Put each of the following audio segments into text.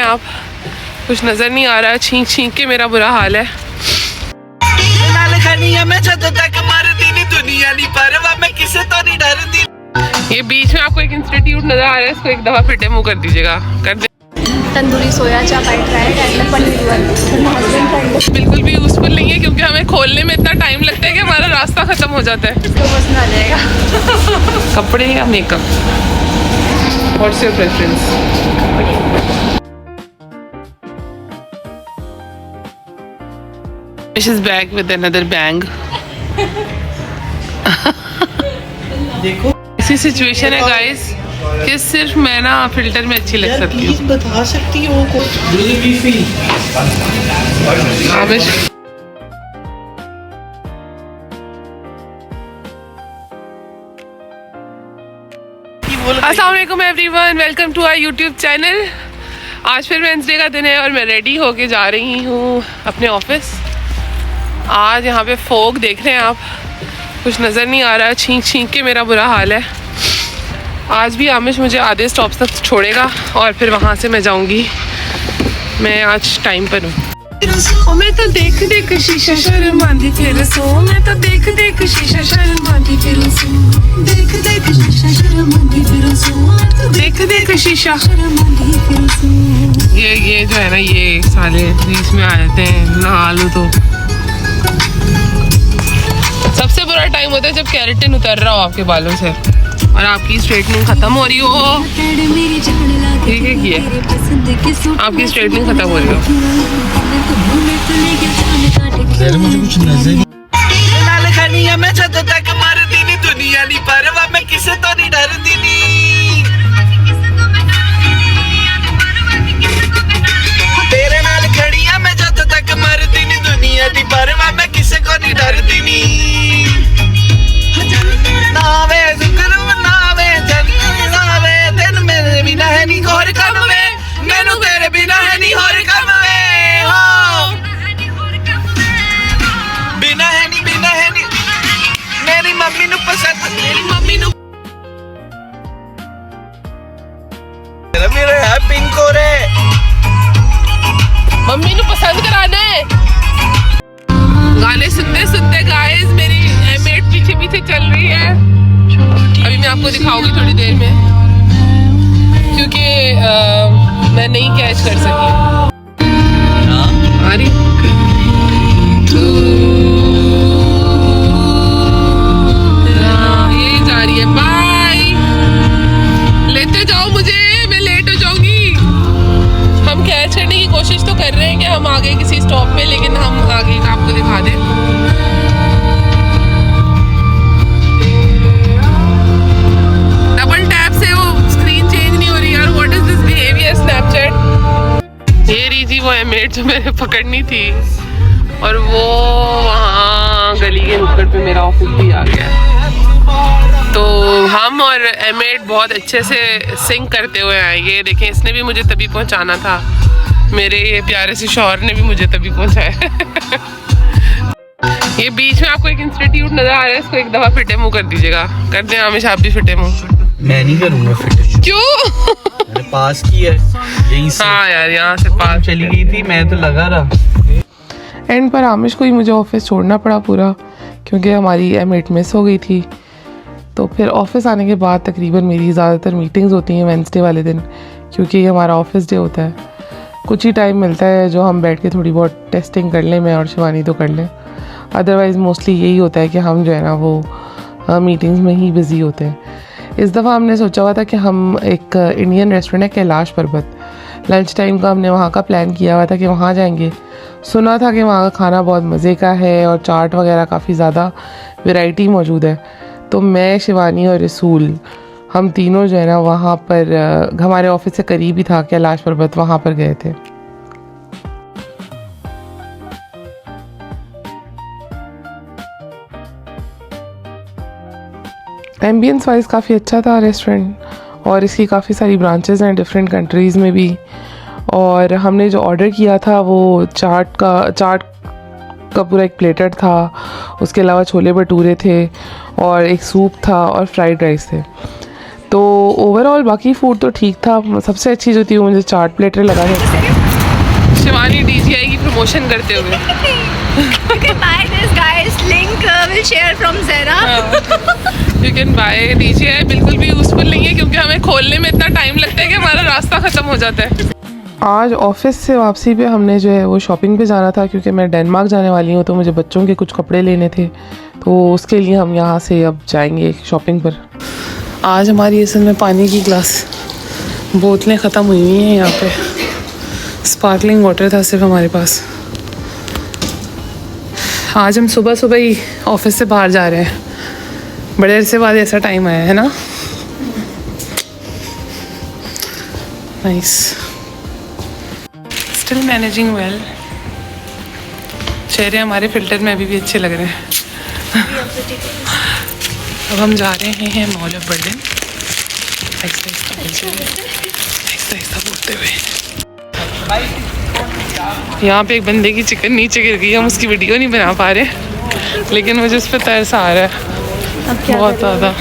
आप, कुछ नज़र नहीं आ रहा, छींक छींक के मेरा बुरा हाल है। ये बीच में आपको एक इंस्टीट्यूट नज़र आ रहा है, इसको एक दफ़ा फिटे मुँह कर दीजिएगा, कर दे। तंदूरी सोया चाप आई ट्राइड एंड पनीर वाली बिल्कुल भी यूज़फुल नहीं है क्योंकि हमें खोलने में इतना टाइम लगता है कि हमारा रास्ता ख़त्म हो जाता है। इसको पसंद आ जाएगा। कपड़े या makeup, what's your preference? Fish is back with another bang. देखो ऐसी सिचुएशन है गाइस कि सिर्फ मैं ना फिल्टर में अच्छी लग सकती हूँ। बता सकती हो आमिश अस्सलाम वालेकुम everyone, welcome to our YouTube channel. आज फिर वेडनेसडे का दिन है और मैं रेडी होके जा रही हूँ अपने ऑफिस। आज यहाँ पे फोग देख रहे हैं आप, कुछ नज़र नहीं आ रहा, छींक छींक के मेरा बुरा हाल है। आज भी आमिश मुझे आधे स्टॉप तक छोड़ेगा और फिर वहाँ से मैं जाऊँगी। मैं आज टाइम पर हूँ। मैं तो देख देख शीशा शर्मांदी फिर सो, मैं तो देख देख शीशा शर्मांदी फिर सो, देख देख शीशा शर्मांदी फिर सो, देख देख शीशा शर्मांदी फिर सो। ये जो है ना, ये साले बीच में आ जाते हैं, नहा लो तो। सबसे बुरा टाइम होता है जब केराटिन उतर रहा हो आपके बालों से और आपकी स्ट्रेटनिंग खत्म हो रही हो। ठीक है, किए आपकी स्ट्रेटनिंग खत्म हो रही हो। मुझे कुछ नजर तेरे नाल खड़िया मैं जद तक मरदी नहीं, दुनिया दी परवाह मैं किसे को नहीं डरदी नी। नावे जुगनू नावे जन्नत नावे, दिन मेरे बिना है नहीं और कम में, मैनू तेरे बिना है नहीं और कम में हो। बिना है नहीं मेरी मम्मी नू पसंद, मेरी मम्मी नू मेरे है पिंको रे, मम्मी नू पसंद कराना है। गाने सुनते सुनते गाइस मेरी मेट पीछे पीछे चल रही है। अभी मैं आपको दिखाऊंगी थोड़ी देर में क्योंकि मैं नहीं कैच कर सकी। आ रही ये जा रही है। बाय, लेते जाओ मुझे, मैं लेट हो जाऊंगी। हम कैच करने की कोशिश तो कर रहे हैं कि हम आगे किसी स्टॉप पे, लेकिन हम आगे का आपको दिखा दें। डबल टैप से वो स्क्रीन चेंज नहीं हो रही यार। What is this behaviour Snapchat. ये रही जी वो एमिरेट जो मैंने पकड़नी थी और वो वहाँ गली के नुक्कड़ पे मेरा ऑफिस भी आ गया। तो हम और एमिरेट बहुत अच्छे से सिंक करते हुए आएंगे। देखें, इसने भी मुझे तभी पहुँचाना था, मेरे ये प्यारे से शौहर ने भी मुझे तभी पहुँचाया। ये बीच में आपको एक इंस्टीट्यूट नजर आ रहा है, इसको एक दफा फिटे मुंह कर दीजिएगा, कर दें आमिश आप भी फिटे मुंह। मैं नहीं करूँगा फिट। क्यों? मैंने पास की है यहीं से। हाँ यार, यहाँ से पास चली गई थी, मैं तो लगा रहा। एंड पर आमिश को ही मुझे ऑफिस छोड़ना पड़ा पूरा, क्योंकि हमारी एमिरेट मिस हो गई थी। तो फिर ऑफिस आने के बाद तकरीबन मेरी ज़्यादातर मीटिंग्स होती हैं वेडनेसडे वाले दिन, क्योंकि हमारा ऑफिस डे होता है। कुछ ही टाइम मिलता है जो हम बैठ के थोड़ी बहुत टेस्टिंग कर लें, मैं और शिवानी तो कर लें। अदरवाइज़ मोस्टली यही होता है कि हम जो है ना वो मीटिंग्स में ही बिज़ी होते हैं। इस दफ़ा हमने सोचा हुआ था कि हम एक इंडियन रेस्टोरेंट है कैलाश पर्वत, लंच टाइम का हमने वहाँ का प्लान किया हुआ था कि वहाँ जाएंगे। सुना था कि वहाँ का खाना बहुत मज़े का है और चाट वगैरह काफ़ी ज़्यादा वैरायटी मौजूद है। तो मैं, शिवानी और रसूल, हम तीनों जो है ना वहाँ पर, हमारे ऑफिस से करीब ही था कैलाश पर्वत, वहाँ पर गए थे। एम्बियंस वाइज काफ़ी अच्छा था रेस्टोरेंट और इसकी काफ़ी सारी ब्रांचेस हैं डिफरेंट कंट्रीज़ में भी। और हमने जो ऑर्डर किया था वो चाट का पूरा एक प्लेटर था, उसके अलावा छोले भटूरे थे और एक सूप था और फ्राइड राइस थे। तो ओवरऑल बाकी फूड तो ठीक था। सबसे अच्छी जो थी वो मुझे चाट प्लेटर लगा है। शिवानी DGI की प्रमोशन करते हुए You can buy this guys. Link will share from Zara. You can buy DGI। बिल्कुल भी यूज़फुल नहीं है क्योंकि हमें खोलने में इतना टाइम लगता है कि हमारा रास्ता ख़त्म हो जाता है। आज ऑफिस से वापसी पे हमने जो है वो शॉपिंग पे जाना था क्योंकि मैं डेनमार्क जाने वाली हूँ, तो मुझे बच्चों के कुछ कपड़े लेने थे, तो उसके लिए हम यहाँ से अब जाएंगे शॉपिंग पर। आज हमारी असल में पानी की ग्लास बोतलें ख़त्म हुई हुई हैं। यहाँ पे स्पार्कलिंग वाटर था सिर्फ हमारे पास। आज हम सुबह सुबह ही ऑफिस से बाहर जा रहे हैं। बड़े अरसे बाद ऐसा टाइम आया है ना। Nice, still managing well. चेहरे हमारे फिल्टर में अभी भी अच्छे लग रहे हैं। अब हम जा रहे हैं मॉल ऑफ बर्लिन। ऐसा बोलते हुए यहाँ पे एक बंदे की चिकन नीचे गिर गई। हम उसकी वीडियो नहीं बना पा रहे, लेकिन मुझे उस पर तरस आ रहा है बहुत ज़्यादा।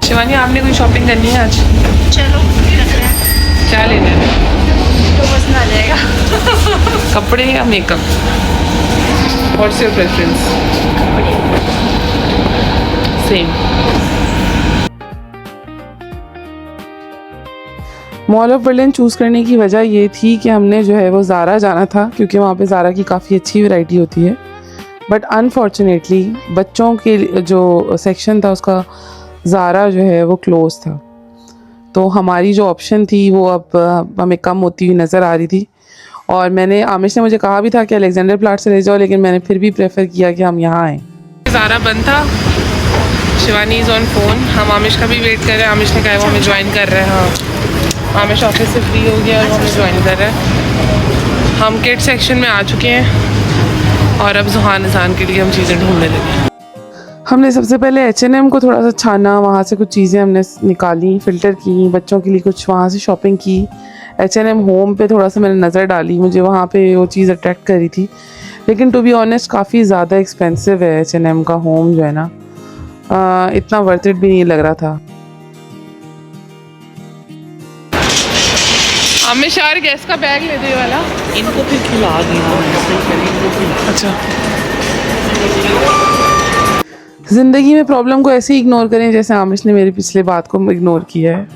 शिवानी, आपने कोई शॉपिंग करनी है आज? चलो करते हैं। क्या लेना है? तो बस ना जाएगा। कपड़े या makeup? What's your preference? Same. Mall of Berlin choose करने की वजह ये थी कि हमने जो है वो ज़ारा जाना था क्योंकि वहाँ पे ज़ारा की काफ़ी अच्छी वैरायटी होती है, बट अनफॉर्चुनेटली बच्चों के जो सेक्शन था उसका ज़ारा जो है वो क्लोज था। तो हमारी जो ऑप्शन थी वो अब हमें कम होती हुई नज़र आ रही थी। और आमिश ने मुझे कहा भी था कि अलेक्जेंडर प्लाट से ले जाओ, लेकिन मैंने फिर भी प्रेफर किया कि हम यहाँ आएँ। ज़ारा बंद था। Shivani is on phone. हम आमिश का भी वेट कर रहे हैं। आमिश ने कहा वो हमें ज्वाइन कर रहे हैं। हाँ, आमिश ऑफिस से फ्री हो गया और वो हमें ज्वाइन कर रहा है। हम किड सेक्शन में आ चुके हैं और अब ज़ुहान अज़ान के लिए हम चीज़ें ढूंढने लगे। हमने सबसे पहले H&M को थोड़ा सा छाना, वहाँ से कुछ चीज़ें हमने निकाली, फ़िल्टर की, बच्चों के लिए कुछ वहाँ से शॉपिंग की। H&M होम पे थोड़ा सा मैंने नज़र डाली, मुझे वहाँ पे वो चीज़ अट्रैक्ट करी थी, लेकिन टू बी ऑनेस्ट काफ़ी ज़्यादा एक्सपेंसिव है H&M का होम जो है ना, इतना वर्थ इट भी नहीं लग रहा था। आमिश यार गैस का बैग ले दे वाला, इनको फिर खिला दिया। अच्छा, ज़िंदगी में प्रॉब्लम को ऐसे ही इग्नोर करें जैसे आमिश ने मेरी पिछले बात को इग्नोर किया है।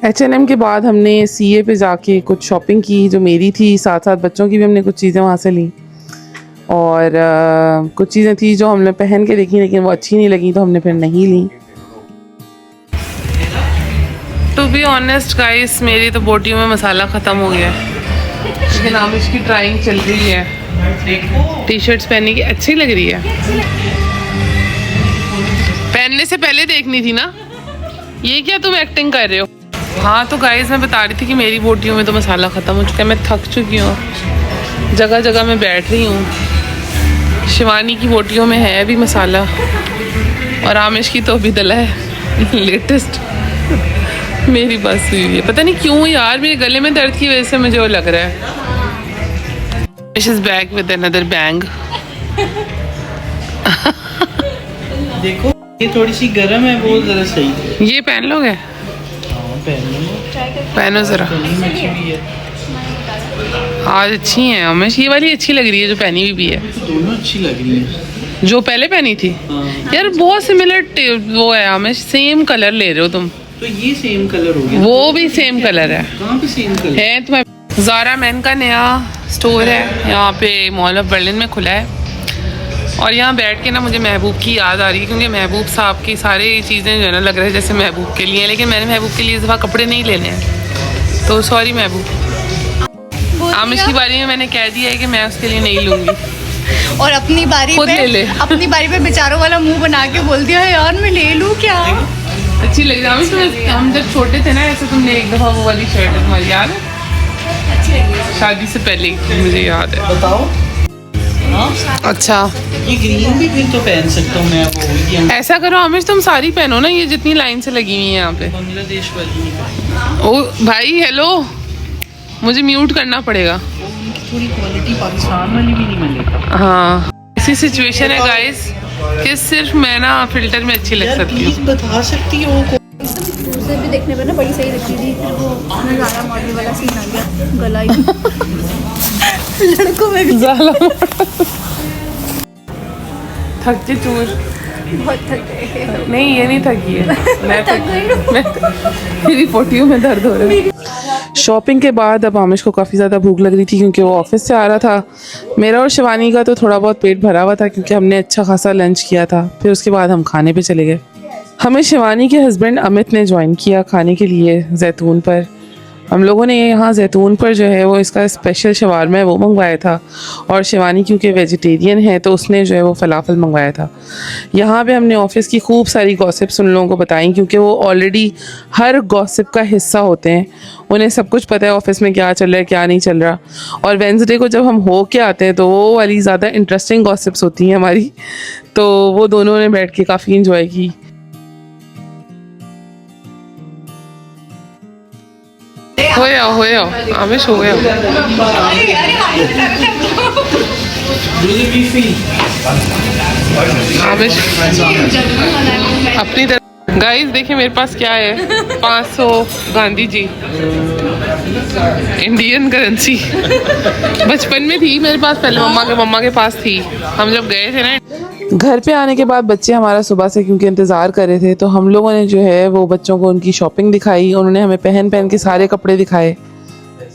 H&M के बाद हमने CA पे जाके कुछ शॉपिंग की जो मेरी थी, साथ साथ बच्चों की भी हमने कुछ चीज़ें वहाँ से ली। और कुछ चीज़ें थी जो हमने पहन के देखी लेकिन वो अच्छी नहीं लगी, तो हमने फिर नहीं ली। टू बी ऑनेस्ट गाइस, मेरी तो बोटियों में मसाला ख़त्म हो गया है, लेकिन आमिश की ट्राइंग चल रही है। टी शर्ट्स पहनने की अच्छी लग रही है। पहनने से पहले देखनी थी ना, ये क्या तुम एक्टिंग कर रहे हो? हाँ तो गाइस, मैं बता रही थी कि मेरी बोटियों में तो मसाला ख़त्म हो चुका है। मैं थक चुकी हूँ, जगह जगह मैं बैठ रही हूँ। शिवानी की बोटियों में है अभी मसाला, और आमिश की तो अभी दला है लेटेस्ट। मेरी बस हुई है, पता नहीं क्यों यार, मेरे गले में दर्द की वजह से मुझे वो लग रहा है। Aamish is back with another bang. देखो ये थोड़ी सी गर्म है, वो जरा सही है। ये पहन लोगे? हाँ पहन लो, पहनो ज़रा। आज अच्छी हैं आमिश, ये वाली अच्छी लग रही है जो पहनी हुई भी है। दोनों अच्छी लग रही है। जो पहले पहनी थी हाँ। यार बहुत सिमिलर वो है आमिश, सेम कलर ले रहे हो तुम। तो ये सेम कलर हो गया, वो भी सेम कलर है। कहाँ पे सेम कलर है तुम्हारे? ज़ारा मैन का नया स्टोर है यहाँ पे मॉल ऑफ बर्लिन में खुला है, और यहाँ बैठ के ना मुझे महबूब की याद आ रही है, क्योंकि महबूब साहब की सारी चीज़ें जो है ना लग रहा है जैसे महबूब के लिए हैं, लेकिन मैंने महबूब के लिए इस दफ़ा कपड़े नहीं लेने हैं, तो सॉरी महबूब। आमिश की बारी में मैंने कह दिया है कि मैं उसके लिए नहीं लूँगी, और अपनी बारी खुद ले ले। अपनी बारी पे बेचारों वाला मुंह बना के बोल दिया यार मैं ले लूँ क्या। अच्छी लग रही है। हम जब छोटे थे ना ऐसे, तुमने एक दफ़ा वो वाली शर्ट तुम्हारी याद है? अच्छी लगी। शादी से पहले मुझे याद है। बताओ। हाँ अच्छा ये ग्रीन भी फिर तो पहन सकता हूँ मैं, वो ये ऐसा करो आमिश, तुम सारी पहनो ना, ये जितनी लाइन से लगी हुई है यहाँ पे। बांग्लादेश वाली नहीं। ओ भाई हेलो, मुझे म्यूट करना पड़ेगा। उनकी थोड़ी क्वालिटी पाकिस्तान वाली भी नहीं मिलेगा। हाँ ऐसी सिचुएशन है गाइस कि सिर्फ मैं ना फिल्टर में अच्छी लग यार सकती हूँ। प्लीज बता सकती हो दूसरे भी देखने पर ना बड़ी सही लगती थी, फिर वो नज़ारा मॉडल वाला सीन आ गया, गला ही लड़कों में भी थक के चूर। बहुत थक गए। नहीं ये नहीं थकी है, मैं थक गई। मेरी पोटियों में दर्द हो रहा है। शॉपिंग के बाद अब आमिश को काफ़ी ज़्यादा भूख लग रही थी क्योंकि वो ऑफिस से आ रहा था। मेरा और शिवानी का तो थोड़ा बहुत पेट भरा हुआ था क्योंकि हमने अच्छा खासा लंच किया था। फिर उसके बाद हम खाने पे चले गए। हमें शिवानी के हस्बैंड अमित ने ज्वाइन किया खाने के लिए जैतून पर। हम लोगों ने यहाँ जैतून पर जो है वो इसका स्पेशल शवारमा है वो मंगवाया था, और शिवानी क्योंकि वेजिटेरियन है तो उसने जो है वो फलाफल मंगवाया था। यहाँ पे हमने ऑफिस की खूब सारी गॉसिप्स उन लोगों को बताई क्योंकि वो ऑलरेडी हर गॉसिप का हिस्सा होते हैं, उन्हें सब कुछ पता है ऑफिस में क्या चल रहा है क्या नहीं चल रहा। और वेंसडे को जब हम हो के आते हैं तो वो वाली ज़्यादा इंटरेस्टिंग गॉसिप्स होती हैं हमारी, तो वो दोनों ने बैठ के काफ़ी इंजॉय की। हो जाओ आमिश, हो गया। आमिश अपनी तरफ। गाइस देखिए मेरे पास क्या है, 500 गांधी जी इंडियन करेंसी। बचपन में थी मेरे पास, पहले मम्मा के पास थी, हम जब गए थे ना। घर पे आने के बाद बच्चे हमारा सुबह से क्योंकि इंतज़ार कर रहे थे तो हम लोगों ने जो है वो बच्चों को उनकी शॉपिंग दिखाई। उन्होंने हमें पहन के सारे कपड़े दिखाए।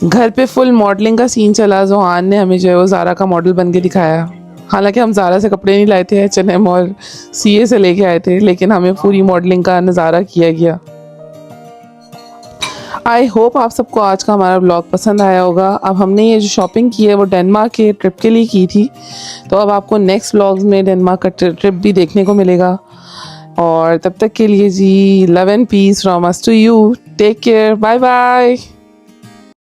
घर पे फुल मॉडलिंग का सीन चला। जोहान ने हमें जो है वो ज़ारा का मॉडल बन के दिखाया। हालांकि हम ज़ारा से कपड़े नहीं लाए थे, H&M और CA से लेके आए थे, लेकिन हमें पूरी मॉडलिंग का नज़ारा किया गया। आई होप आप सबको आज का हमारा ब्लॉग पसंद आया होगा। अब हमने ये जो शॉपिंग की है वो डेनमार्क के ट्रिप के लिए की थी, तो अब आपको नेक्स्ट व्लॉग्स में डेनमार्क का ट्रिप भी देखने को मिलेगा। और तब तक के लिए जी love and peace from us to you. Take care, bye bye.